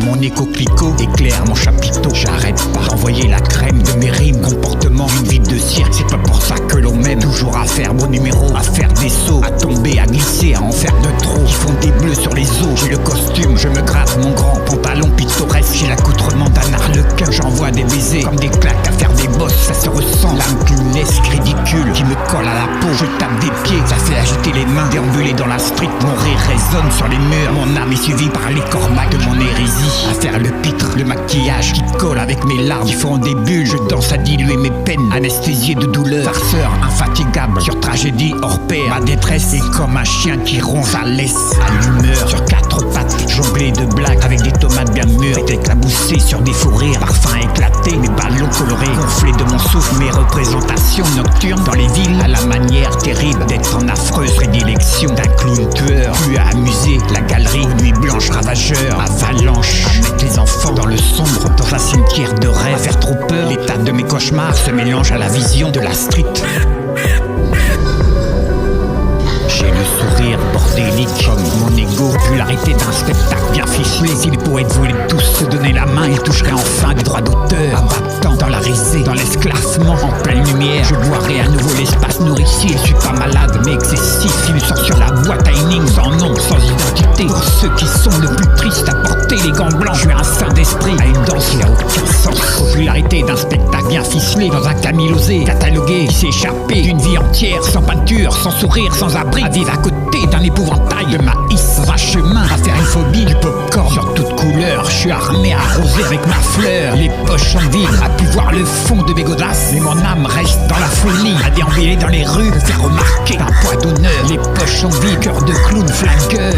Mon écho clico éclaire mon chapiteau. J'arrête pas d'envoyer la crème de mes rimes. Comportement d'une vie de cirque, c'est pas pour ça que l'on m'aime. Toujours à faire mon numéro, à faire des sauts, à tomber, à glisser, à en faire de trop. Qui font des bleus sur les os. J'ai le costume, je me gratte mon grand pantalon pittoresque. J'ai l'accoutrement d'un arlequin. J'envoie des baisers comme des claques à faire des bosses. Ça se ressent, l'amculesque ridicule qui me colle à la peau. Je tape des pieds, ça fait agiter les mains. Déambuler dans la street, mon rire résonne sur les murs. Mon âme est suivie par les cormacs de mon hérésie. À faire le pitre, le maquillage qui colle avec mes larmes. Ils font des bulles, je danse à diluer mes peines. Anesthésié de douleur, farceur infatigable. Sur tragédie hors pair, ma détresse est comme un chien qui ronge. Ça laisse à l'humeur sur quatre pattes. Jongler de blagues avec des tomates bien mûres. Et éclaboussé sur des fous rires. Parfums éclatés, mes ballons colorés. Gonflés de mon souffle, mes représentations nocturnes dans les villes. À la manière terrible d'être en affreuse prédilection d'un clown tueur. Plus à amuser, la galerie, nuit blanche ravageur. Avalanche, à mettre les enfants dans le sombre. Dans un cimetière de rêve, à faire trop peur. L'état de mes cauchemars se mélange à la vision de la street. J'ai le sourire bordélique comme mon ego. Popularité d'un spectacle bien ficelé. Si les poètes voulaient tous se donner la main, ils toucheraient enfin des droits d'auteur. Abattant dans la risée, dans l'esclavement, en pleine lumière. Je boirai à nouveau l'espace nourricier. Je suis pas malade mais excessif. Il me sort sur la boîte à énigmes, sans nom, sans identité. Pour ceux qui sont le plus tristes à porter les gants blancs, je suis un saint d'esprit à une danse qui n'a aucun sens. Popularité d'un spectacle bien ficelé dans un camilosé. Catalogué, qui s'est échappé d'une vie entière, sans peinture, sans sourire, sans abri. À vivre à côté d'un épouvantail de maïs. Dans un chemin à faire une phobie du popcorn sur toute couleur. Je suis armé à arroser avec ma fleur. Les poches sont vides, à pu voir le fond de mes godasses. Mais mon âme reste dans la folie, à déambuler dans les rues, me faire remarquer d'un poids d'honneur. Les poches sont vides, cœur de clown flingueur.